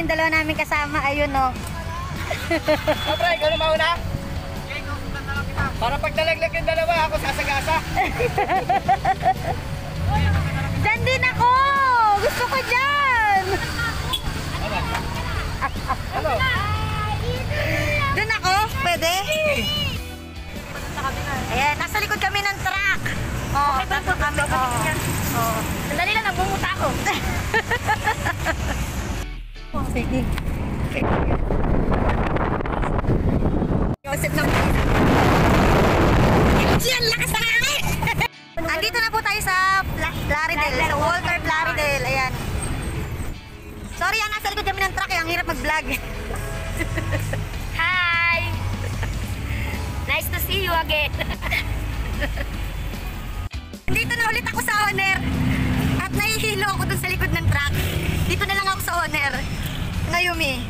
yung dalawa namin kasama. Ayun, no. Pre, ikaw na mauna. Para pag nalaglag yung dalawa, ako sasagasa. Diyan din ako! Gusto ko dyan! Ano? Doon ako? Pwede? Ayan, nasa likod kami ng truck. Oo, nasa kami. Oo. Sandali lang, nagbumuta ako. Sige. Joseph na Diyan, lakas na kami! Andito na po tayo sa Plaridel, sa Walter Plaridel. Ayan. Sorry, nasa likod kami ng truck. Ang hirap mag-vlog. Hi! Nice to see you again. Dito na ulit ako sa Honor. At nahihilo ako dun sa likod ng truck. Dito na lang ako sa Honor. Ngayumi.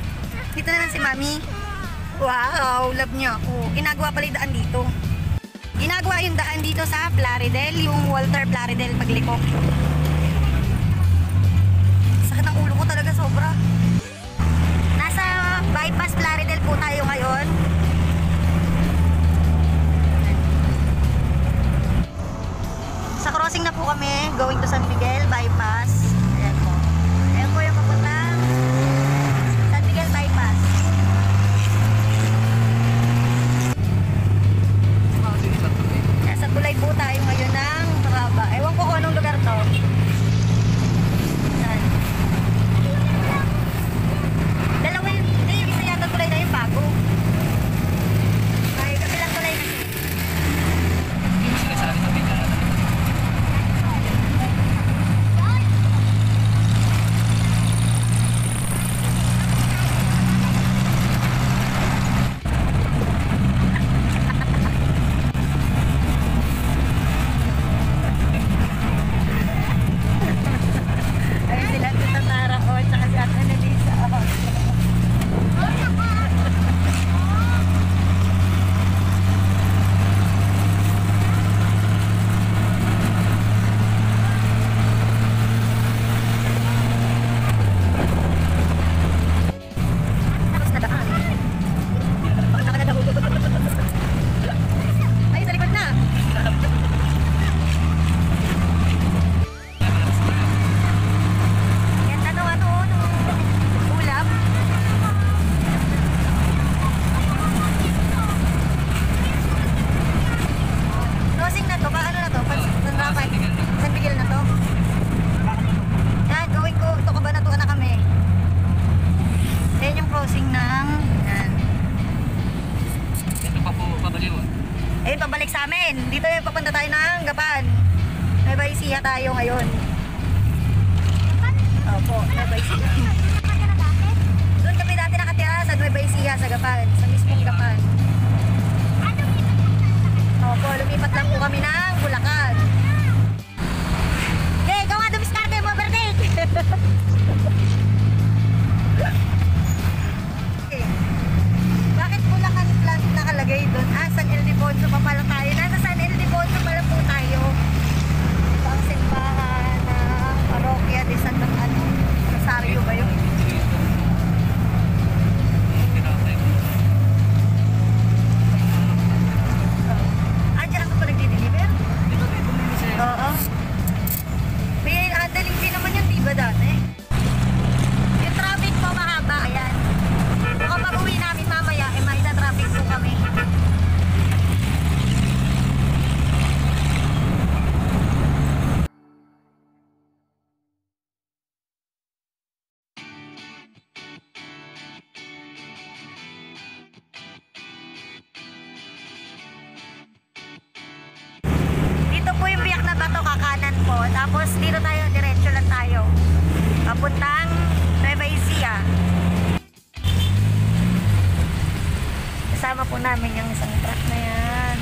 Dito na lang si Mami. Wow, love niya ako. Ginagawa pala yung daan dito. Ginagawa yung daan dito sa Plaridel, yung Walter Plaridel pagliko. Sakit ng ulo ko talaga sobra. Nasa bypass Plaridel po tayo ngayon. Sa crossing na po kami, going to San Miguel bypass. Ayan po. Ayan po yung papuntang San Miguel bypass. Nasa tulay po tayo ngayon ng Taraba. Ewan ko kung anong lugar to. Yan. Dalawa yung, isa yata tulay na yung bago. Ay, kabilang tulay na. Ayun sila, Tita Tara ko, tsaka si Ate Annalisa. Tapos na daan. Ay, sa likod na. Yan, ano, ulap. Crossing na to, paano na to? San Miguel na to. Yan, going ko, ito Cabanatuan na kami. Yan yung crossing ng, yan. Ito pa po, pabaliw. Ayun, pabalik sa amin. Dito yung papunta tayo ng Gapan. May Baisiya tayo ngayon. Opo, Nueva Ecija. Doon kami dati nakatira sa Nueva Ecija, sa Gapan. Sa mismong Gapan. Opo, lumipat lang po kami ng Bulacan. Okay, ikaw nga dumiskarte mo, overtake! Okay. Bakit Bulacan plant nakalagay doon? San Ildefonso pa pala tayo. Nasa San Ildefonso pala po tayo. Ito ang simbahan ng Parokya de San Rosario ba yun? Diyan ako pa nagdi-deliver? Oo. May handling din naman yun, diba dati? Yung traffic po mahaba, ayan. Kung pag-uwi namin mamaya, may traffic po kami. Dito po yung biyak na bato, kakanan po. Tapos dito tayo, diretso lang tayo. Papuntang Nueva Ecija. Kasama po namin yung isang truck na yan.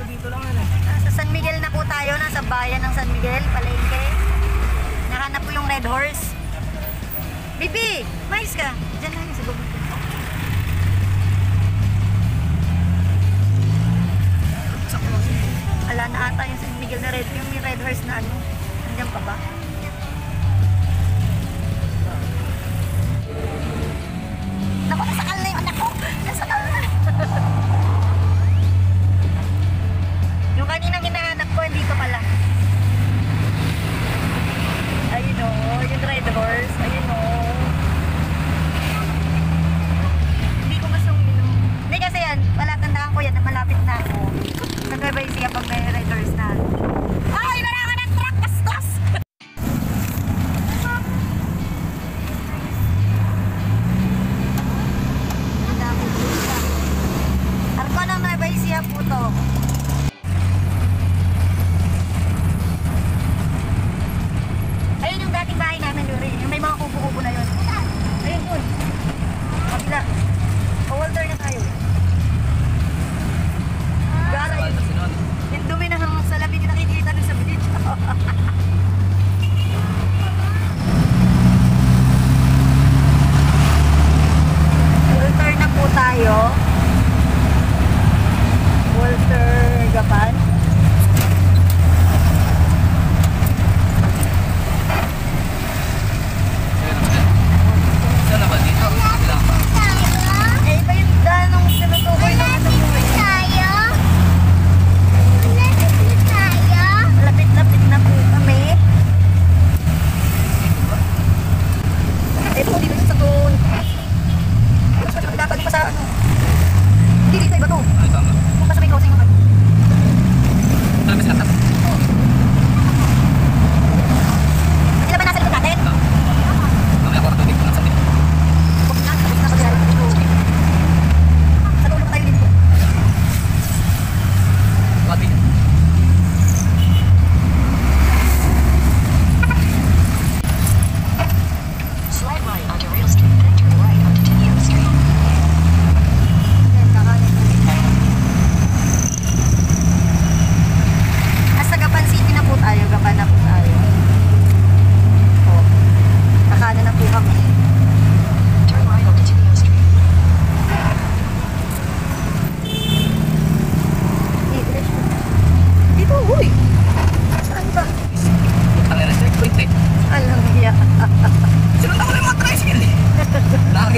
Dito lang ano. Nasa San Miguel na po tayo, nasa bayan ng San Miguel, palengke. Nahanap po yung Red Horse. Bibi, mais ka. Diyan lang yung sa bubong. Ala na ata yung San Miguel na Red, yung may Red Horse na ano. Nandiyan pa ba?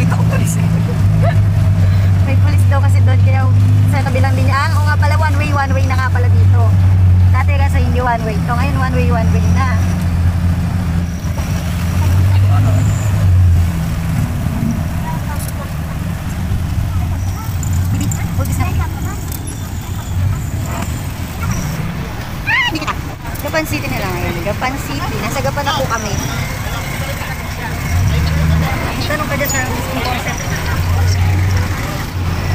nakita ko pulis. May pulis daw kasi doon, kaya sa kabilang linya. O nga pala, one way na nga pala dito. Dati kasi hindi one way. So ngayon one way na. Gapan City na lang ngayon. Gapan City. Nasa Gapan na po kami. Tanong ka dyan sa concept.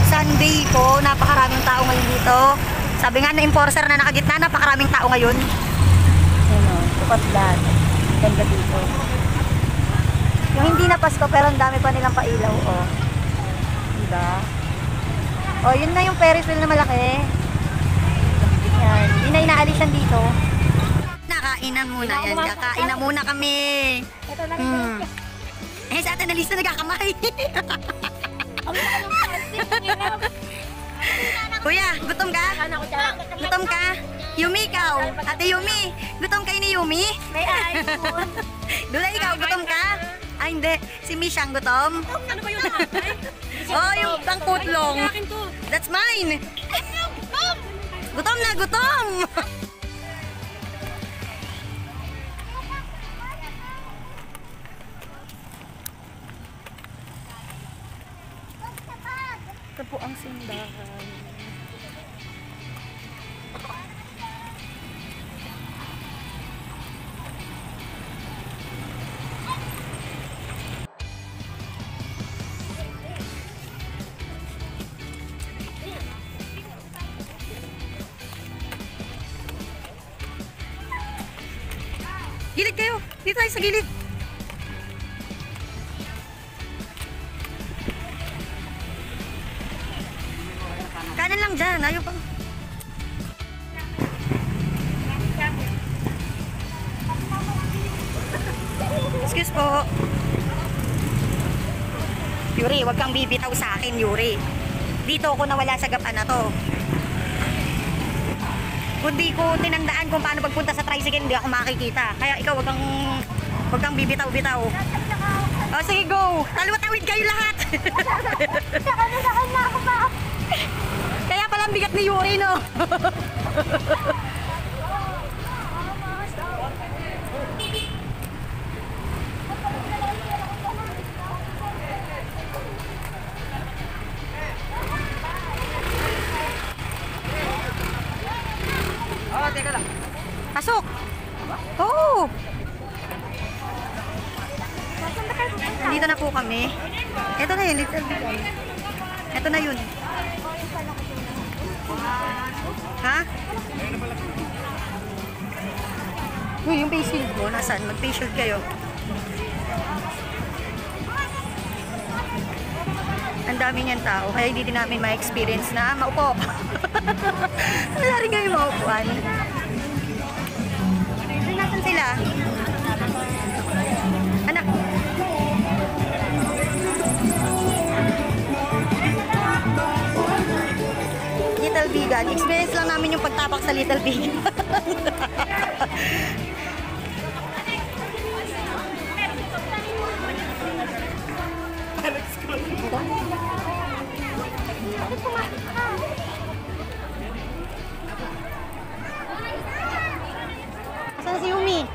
Sunday po, napakaraming tao ngayon dito. Sabi nga na enforcer na nakagitna, napakaraming tao ngayon. Ano, Tukatlan. Ganda dito. Yung hindi na Pasko pero ang dami pa nilang pailaw, oh. Diba? Oh, yun na yung Ferris wheel na malaki. Yan. Hindi na inaalis yan dito. Nakainan muna yan. Kakain muna kami. Eh, sa atin na lista nagkakamay. Kuya, gutom ka? Gutom ka? Yumi, ikaw? Ate Yumi, gutom kayo ni Yumi? May iPhone. Dula, ikaw, gutom ka? Ah, hindi. Si Mishang gutom? Ano ba yun? Oh, yung pangputlong. That's mine. Gutom na, gutom! Ito po ang simbahan. Gilid kayo! Dito tayo sa gilid! Kanan lang dyan, ayaw pa. Excuse po. Yuri, wag kang bibitaw sa akin, Yuri. Dito ako nawala sa Gapan na to. Kung di ko tinandaan kung paano pagpunta sa tricycle, hindi ako makikita. Kaya ikaw, wag kang bibitaw-bitaw. O, sige, go! Talwa-tawid kayo lahat! Kaya pala ang bigat ni Yuri, no? Oh, teka lang. Pasok! Oo! Dito na po kami. Ito na yun, Little Big. Ito na yun. Ha? Uy, yung face shield mo, nasaan? Mag-face shield kayo. Ang dami niyan tao, kaya hindi din namin ma-experience na maupo. Wala rin kayo maupuan. Nasaan sila? Anak. Little Bigan. Experience lang namin yung pagtapak sa Little Bigan. Saan si Yumi?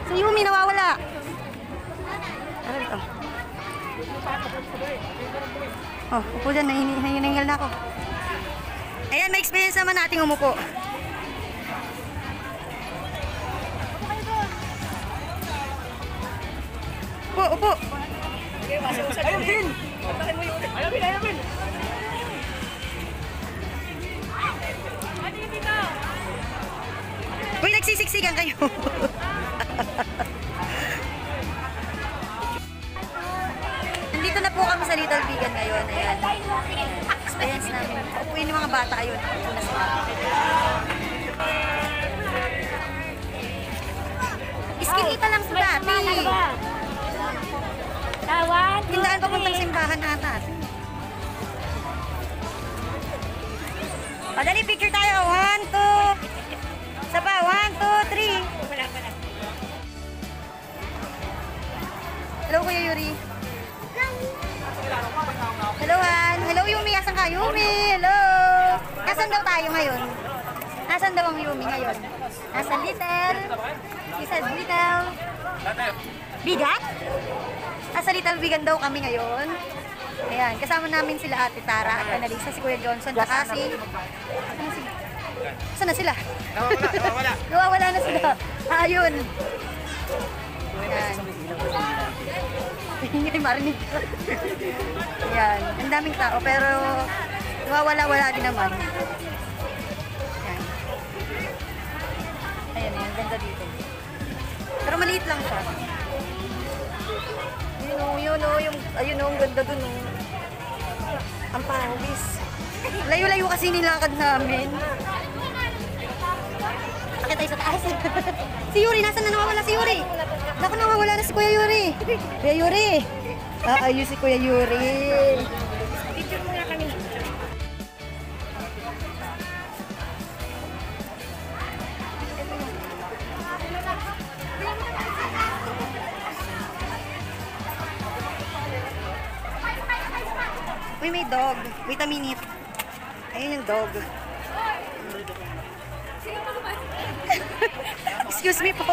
Si Yumi nawawala. Ano ito? Oh, upo dyan. Nahiningal na ako. Ayan, may experience naman nating umupo. Upo, upo. Ayun, Bin! Patakin mo yun. Ayun, Bin! Ayun, Bin! Uy, nagsisiksikan kayo. Nandito na po kami sa Little Bigan ngayon. Ayan. Experience namin. Upuin yung mga bata. Ayun. Upo na sila. Iskinita lang sa dati. Tawan. Tindaan papuntang simbahan ata. Padali, picture tayo. 1, 2. Isa pa. 1, 2, 3. Hello, Kuya Yuri. Yumi! Hello! Nasaan daw tayo ngayon? Nasaan daw ang Yumi ngayon? Nasa Little? Nasa Little? Bigan? Nasa Little Bigan daw kami ngayon. Ayan, kasama namin sila Ate Tara at Annalisa, si Kuya Johnson, saka si... Saan na sila? Nawawala. Nawawala na sila. Ayun. Ayan. Hindi marinig. Ayan. Ang daming tao pero nawawala-wala din naman. Ayan. Ayan, ayan. Ganda dito. Pero maliit lang siya. Yun o, ayun o, ang ganda dun o. Ang pangis. Layo-layo kasi nilakad namin. Akit tayo sa taas. Si Yuri, nasan na nawawala si Yuri? Naku, nawawala na si Kuya Yuri. Kuya Yuri. Ayun si Kuya Yuri. Picture muna kami. Uy, may dog. Wait a minute. Ayun yung dog. Excuse me po.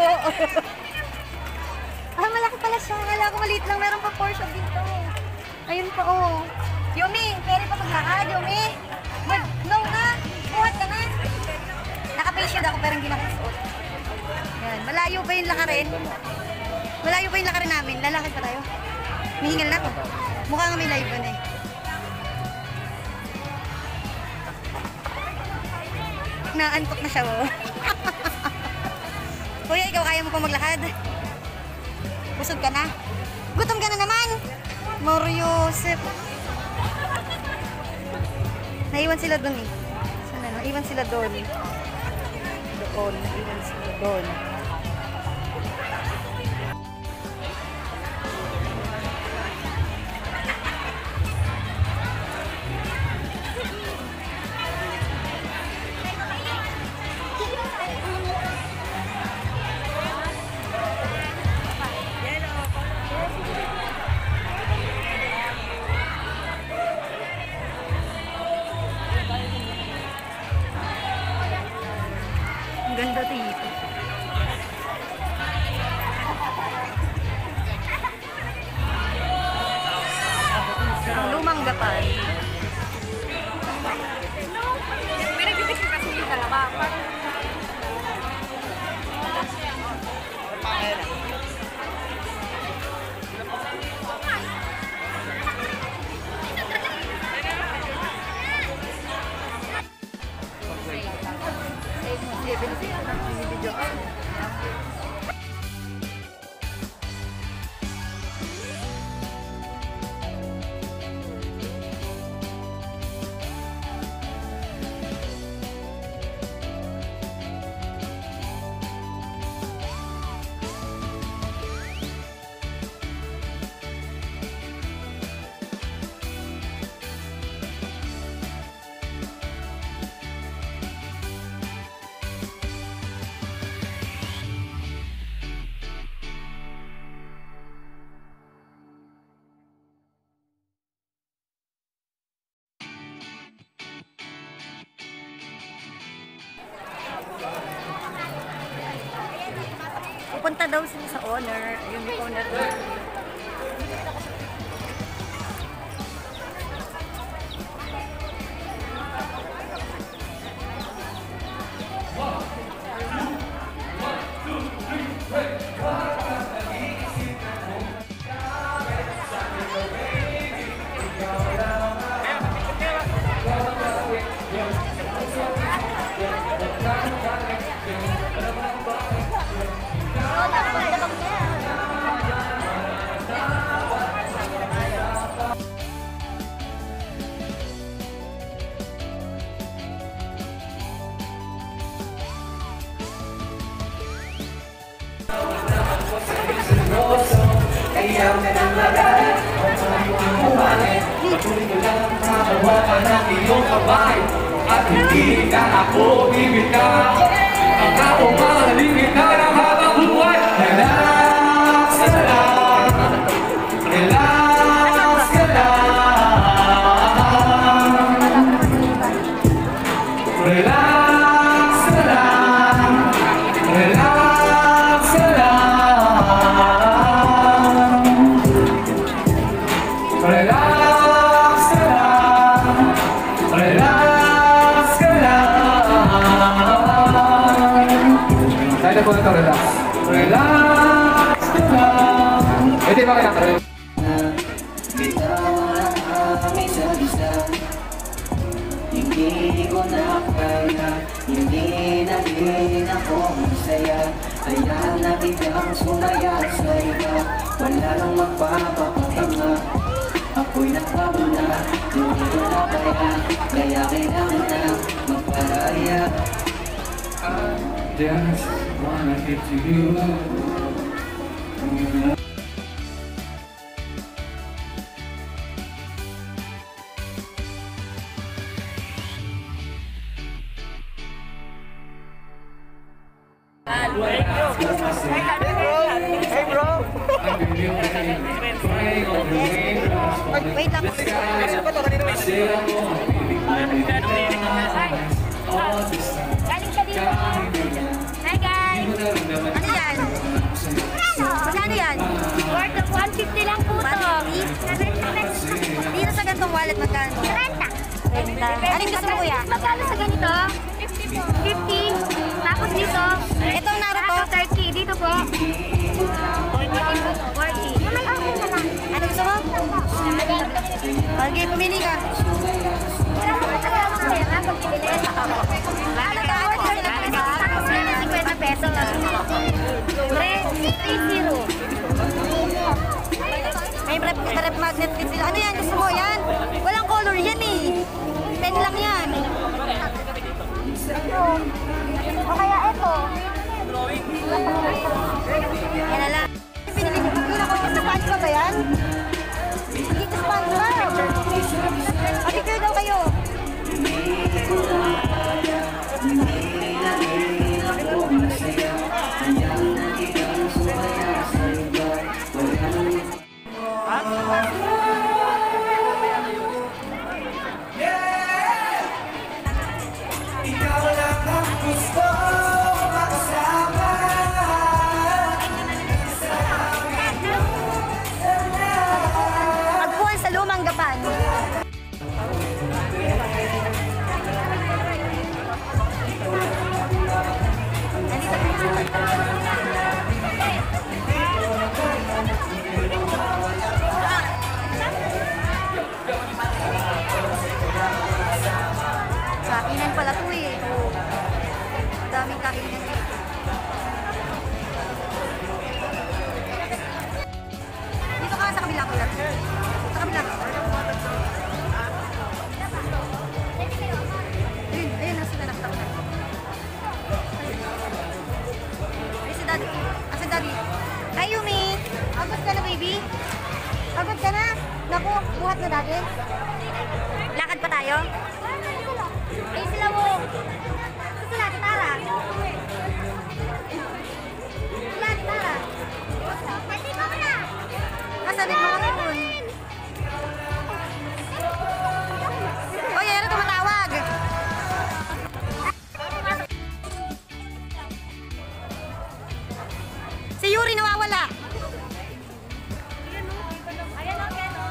Malaki pala siya. Akala ko maliit lang. Meron pa Porsche dito. Ayun pa, oh. Yumi, pwede pa maglakad, Yumi. No na. Buhat ka na. Naka-face shield ako pero hindi nakasuot. Yan. Malayo pa yung lakarin. Malayo pa yung lakarin namin. Lalakad pa tayo. Mihingal na ako. Mukha nga may live na eh. Naantok na siya, oh. Kuya, ikaw kaya mo pa maglakad? Busog ka na? Gutom ka na naman! Mariosep. Naiwan sila dun eh. Saan na? Naiwan sila dun. Doon. Naiwan sila dun. Ganda dito. Ang lumang gapan. May nagbibigay kasi yung dalawa. Pupunta daw sila sa owner. Ayun yung owner doon. At hindi na ako bibig na ang taong malimit na ng habang buhay. Relax ka lang, relax ka lang. Ito po ito, relax. Relax lang. Ito yung mga relax. Hindi ko na kaya, hindi na din ako masaya. Kaya nabiglang sumaya sa iba, wala nang magpapakatanga. Ako'y nakabuna, hindi ko na kaya, kaya kailangan na magparaya. I just wanna get to you. Hey bro! Wait lang. Kasi pa to kanina may Galing siya dito. Hi guys! Ano yan? Magkano yan? Worth of 150 lang po to. Dito sa gantong wallet magkano? 30. Anong gusto mo kuya? Magkano sa ganito? 50. Tapos dito. Itong Naruto? 30. Dito po. 40. May okay na lang. Ano gusto mo? Okay, pumili ka. Wala mo sa pera pag bibili. Ano ba? Ano ba? 50 pesos. 3-0. May rep magnet din sila. Ano yan? Gusto mo yan? Walang color yan eh. 10 lang yan. O kaya ito. Yan na lang. Pinili ko. Pinili ko. SpongeBob ba yan? Hindi ko SpongeBob. Pag-picture daw kayo. Magpuan sa lumang gapan. Kainan pala to eh. Daming kainan. Dito ka sa kabila ko lang. Sa kabila. Ayun, ayun na sila nakita ko na. Ay, si Daddy. Ah, si Daddy. Hi, Yumi. Pagod ka na, baby? Pagod ka na? Naku, buhat na, Daddy. Lakad pa tayo? Ay sila mo. Sila, Tara. Sila, Tara. Pati mo na. Kasalit mga kapon. Oy, ano tumatawag? Si Yuri nawawala. Ayan o, ayan o.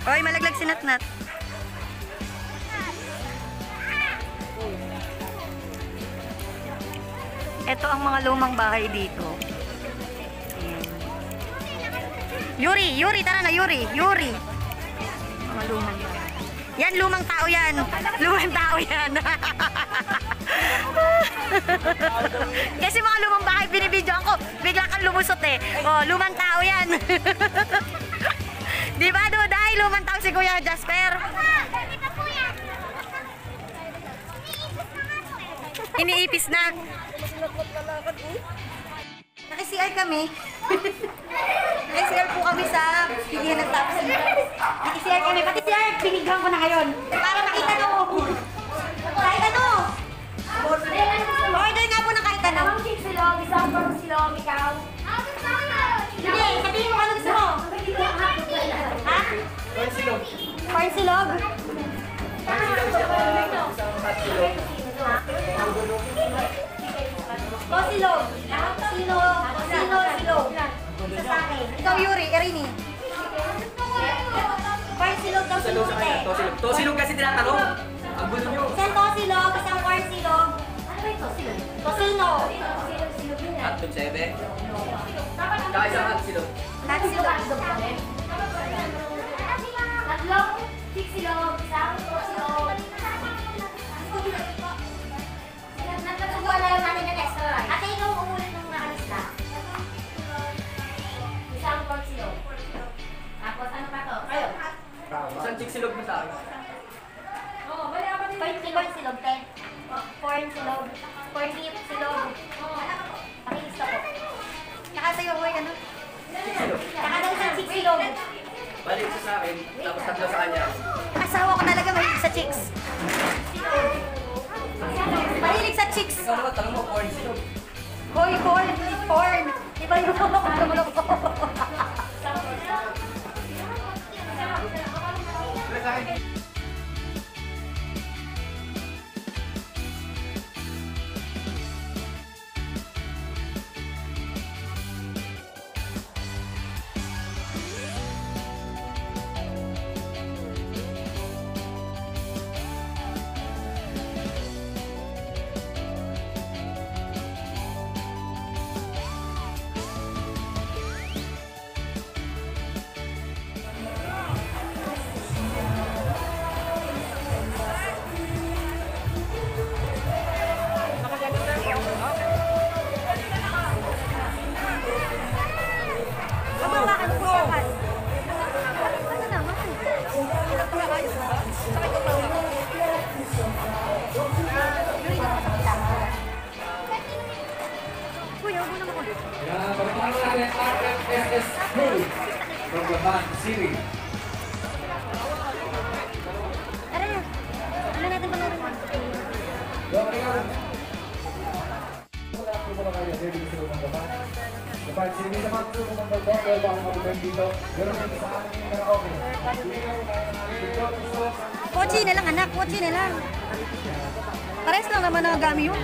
Oy, malaglag si Natnat. Ito ang mga lumang bahay dito. Ayan. Yuri, tara na, Yuri. Mga lumang bahay. Yan, lumang tao yan. Lumang tao yan. Kasi mga lumang bahay, binibidyoan ko. Bigla kang lumusot eh. Oh, lumang tao yan. Di ba, Duday? Lumang tao si Kuya Jasper. Iniipis na. Naki-CR kami. Naki-CR po kami sa pilihan ng top. Naki-CR kami. Pati CR, pinighan ko na ngayon. Para makita nyo. Kahit ano. Order nga po na kahit ano. Silong, isang pang silong, ikaw. Hindi, sabihin mo ano gusto mo. Ha? Corn silog. Kosilog. Silog. Silog. Sa tinatanong. Ang gulo nyo. Isang tosilog, isang corn silog. Ano ba ito? Silog? Tosino. Silog yun yan. Hotdog 7. Tsaka isang hot silog. Hot silog. Tatlong six silog, isang tosilog. Nagkasubuan na lang natin ng extra rice. Ate, ikaw umulit ng nakalis na. Isang pork silog. Tapos ano pa to? Kayo. Isang chick silog na sa akin. Corn silog, te. Corn silog. Corn beef silog. Pakilista po. Tsaka sa'yo, boy, ano? Saka daw isang six silog. Balik sa akin, tapos tatlo sa kanya. Asawa ko talaga mahilig sa chicks. Mahilig sa chicks. Ikaw naman, tanong mo, corn silog. Boy, corn. Corn. Iba yung tulog ko. Kabawakan po sa kan. Ano naman? Sakit ko pa ulo. Kuya, huwag mo naman ulit. Yan, pagpapalo natin RFSS Crew from the band Siri. Tara na. Ano natin panoorin mo? Okay ka rin. Wala po muna kayo, ready to ng gaban. Kapag sini naman po kung ang gaban, dahil baka mabibig dito, pero hindi sa akin yung karaoke. Pochi na lang, anak. Pochi na lang. Pares lang naman ang gami yun.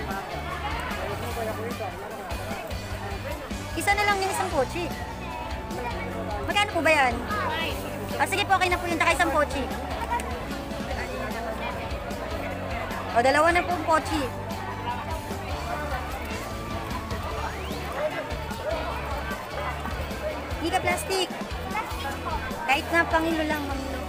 Isa na lang yung isang pochi. Magkano po ba yan? Ah, sige po, okay na po yun. Taka isang pochi. O, dalawa na po ang pochi. Hindi ka plastic. Kahit na pangilo lang, pangilo.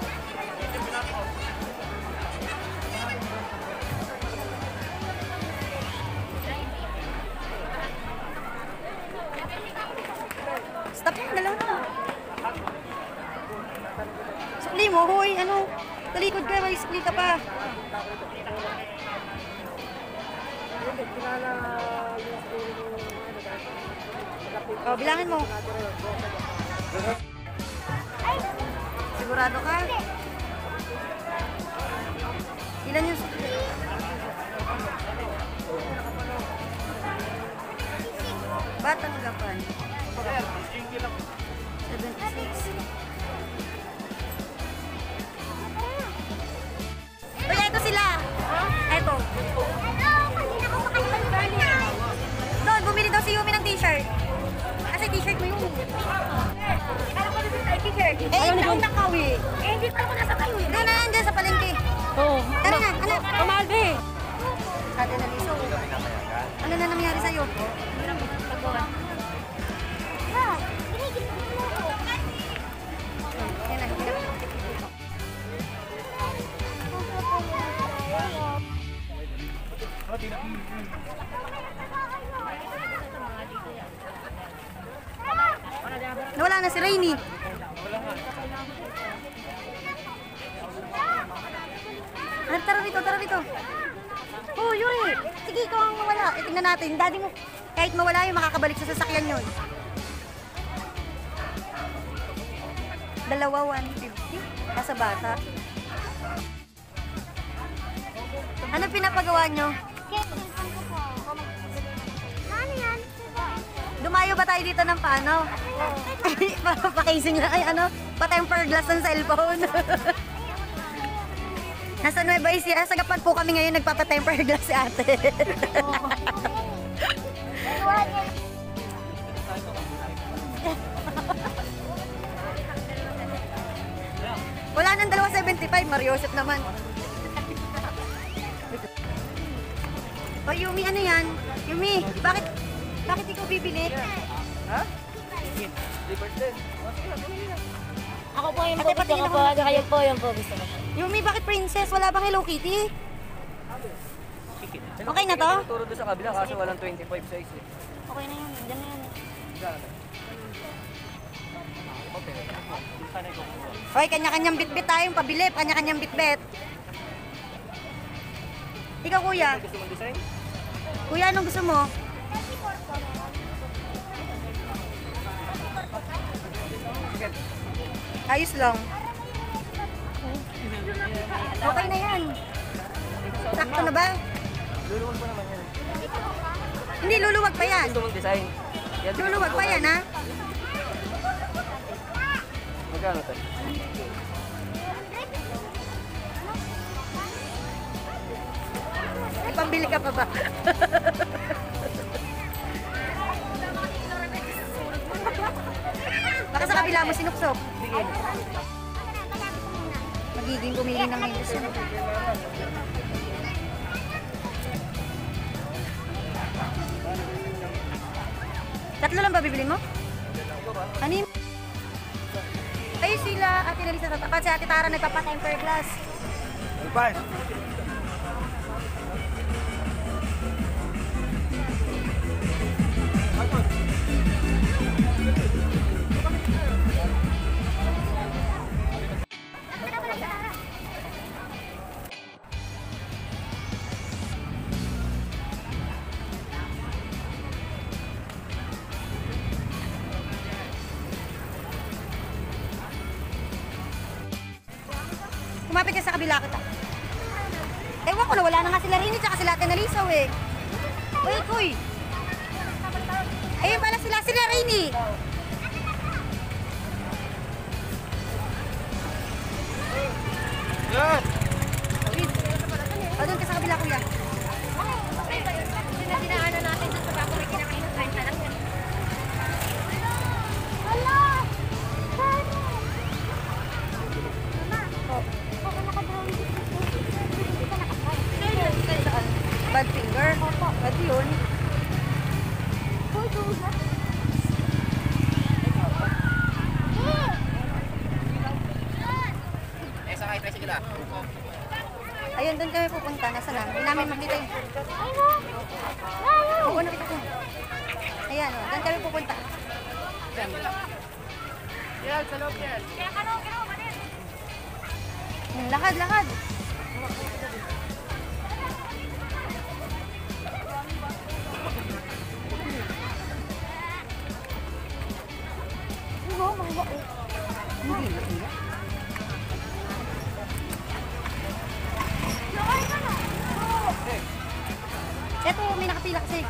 Stop na lang. Sukli mo, hoy, ano? Talikod ka, may sukli ka pa. Oh, bilangin mo. Sigurado ka? Ilan yung sukli? Batang gapan. 76. Uy, eto sila. Eto. Doon, bumili daw si Yumi ng t-shirt. Kasi t-shirt mo yung Alam ko dito tayo t-shirt. Eh, ikaw nakawi. Eh, hindi pa ako nasa kayo. Doon na nandiyan sa palengke. Oo. Tara na, anak. Kamalde. Ate na liso. Ano na nangyari sa'yo? Pagbuwan. Nawala na si Rainy. Tara rito, tara rito. Oh, Yuri. Sige, ikaw ang mawala. Tingnan natin. Daddy mo, kahit mawala yun, makakabalik sa sasakyan yun. Dalawa, 150. Nasa bata. Ano pinapagawa nyo? Ano yan? Dumayo ba tayo dito ng paano? Papakising lang. Ay, ano? Pa-tempered glass ng cellphone. Nasa Nueva Ecija. Sa Gapan po kami ngayon nagpapa-tempered glass si ate. Wala nang 275. Mariosep naman. O Yumi, ano yan? Yumi, bakit ikaw bibili? Ha? Lipat din. Ako po yung Ate, po gusto patingin ko ako po. ng Kayo po yung po gusto ko. Yumi, bakit princess? Wala bang Hello Kitty? Okay na to? Turo doon sa kabila kasi walang 25 size eh. Okay na yun. Diyan na yun. Hoy, kanya-kanyang bitbit tayong pabili. Kanya-kanyang bitbit. Ikaw, kuya. Gusto mong design? Kuya, anong gusto mo? Ayos lang. Okay na yan. Sakto na ba? Luluwag pa naman yan. Hindi, luluwag pa yan. Gusto mong design? Luluwag pa yan, ha? Magkano tayo? Ipambili ka pa ba? Baka sa kabila mo sinuksok. Magiging pumili ng ngayon. Tatlo lang ba bibili mo? Ano yun? Ay, sila Ate Nelisa tatapat. Si Ate Tara nagpapa-temper glass. Alpan! Kumapit ka sa kabila kita. Ewan ko na, wala na nga sila Rini tsaka sila Ate Nalisaw eh. Uy, kuy! Ayun pala sila Rini. Yan! O, doon ka sa kabila, kuya. Dinaanan natin dun sa bago may kinakain ng 30 lang. Bad finger? Bad yun. Eh, sakay tricycle ah. Ayun, doon kami pupunta. Nasa na? Hindi namin makita yun. Oo, nakita ko. Ayan, o. Doon kami pupunta. Yan, sa loob yan. Lakad, lakad. Eto, may nakapila kasi.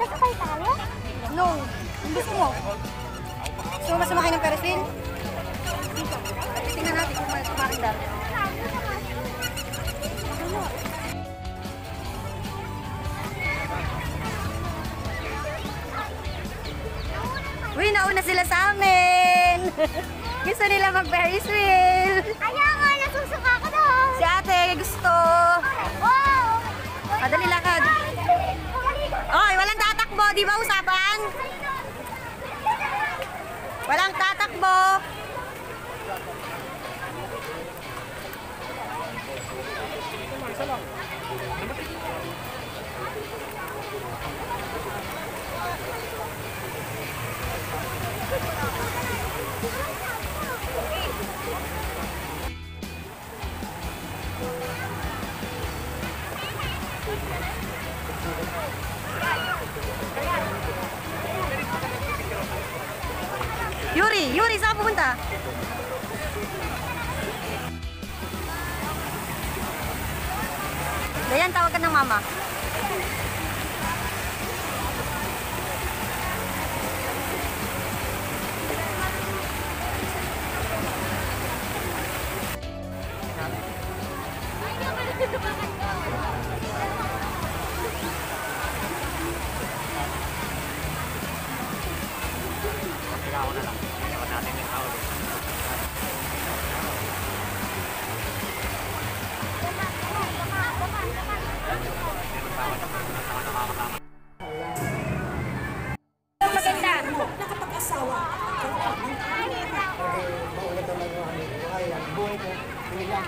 Kasakay tayo? No, ang gusto mo. So, mas sumakay ng Ferris wheel? Tingnan natin kung may kumakindar. Uy, nauna sila sa amin! Gusto nila mag-Ferris wheel! Ayaw nga, nasusuka ko doon. Si ate, gusto! Wow! Madali lakad. Oy, walang tatakbo, di ba usapan? Walang tatakbo. Yuri, saan pupunta? Dayan, tawag ka ng mama.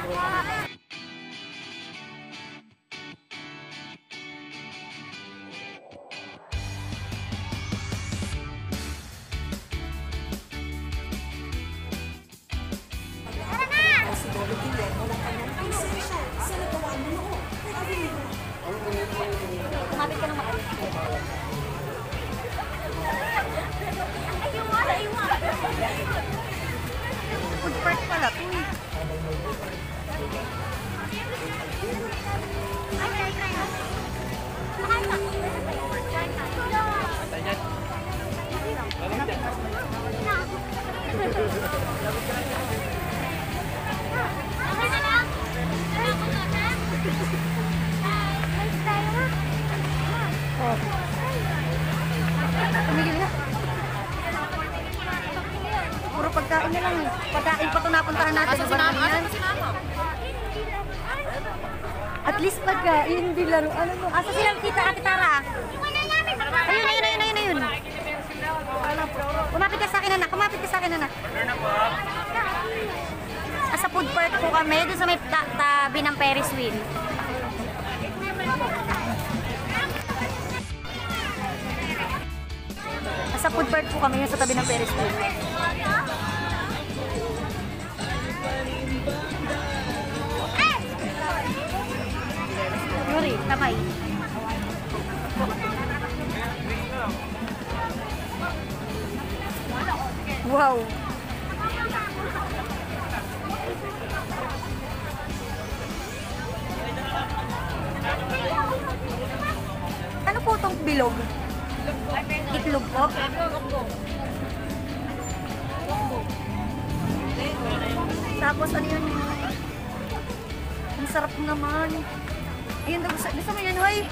Kumapit ka ng makalit. Food park pala to eh. Tumigil na. Puro pagkain na lang eh. Pagkain pa ito napuntahan natin. Yan. At least pagkain, hindi laro. Ano mo? Asa silang kita, Ate Tara? Ayun. Kumapit ka sa akin, anak. Kumapit ka sa akin, anak. Sa food park po kami, doon sa may tabi ng Ferris wheel. Sa food park po kami, yung sa tabi ng Ferris wheel. Yuri, kamay. Wow. Ano po itong bilog? Itlog po? Tapos ano yun? Ang sarap naman. Ayun, gusto mo yun, hoy?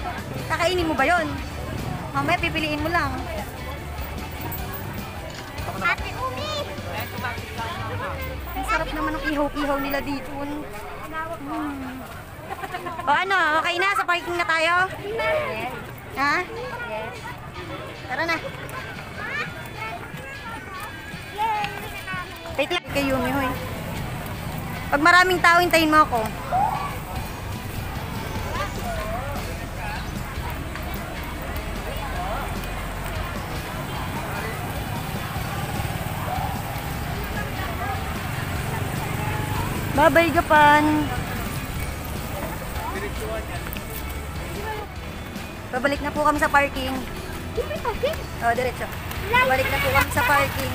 Kakainin mo ba yun? Mamaya pipiliin mo lang. Ate Umi! Ang sarap naman ng ihaw-ihaw nila dito. O ano, okay na? Sa parking na tayo? Yes. Ha? Yes. Tara na. Yay! Wait lang kay Yumi, hoy. Pag maraming tao, hintayin mo ako. Bye-bye, Japan. Babalik na po kami sa parking. Oh, diretso. Babalik na po kami sa parking.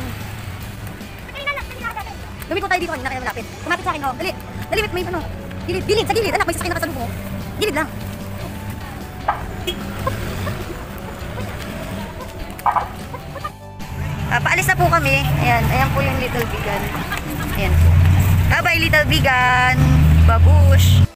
Lumiko tayo dito kanina kaya malapit. Kumapit sa akin, oh. Dali. Dali, may ano. Gilid, sa gilid. Anak, may sasakyan na kasalubong mo. Gilid lang. Paalis na po kami. Ayan po yung Little Bigan. Ayan. Bye-bye, Little Bigan. Babush.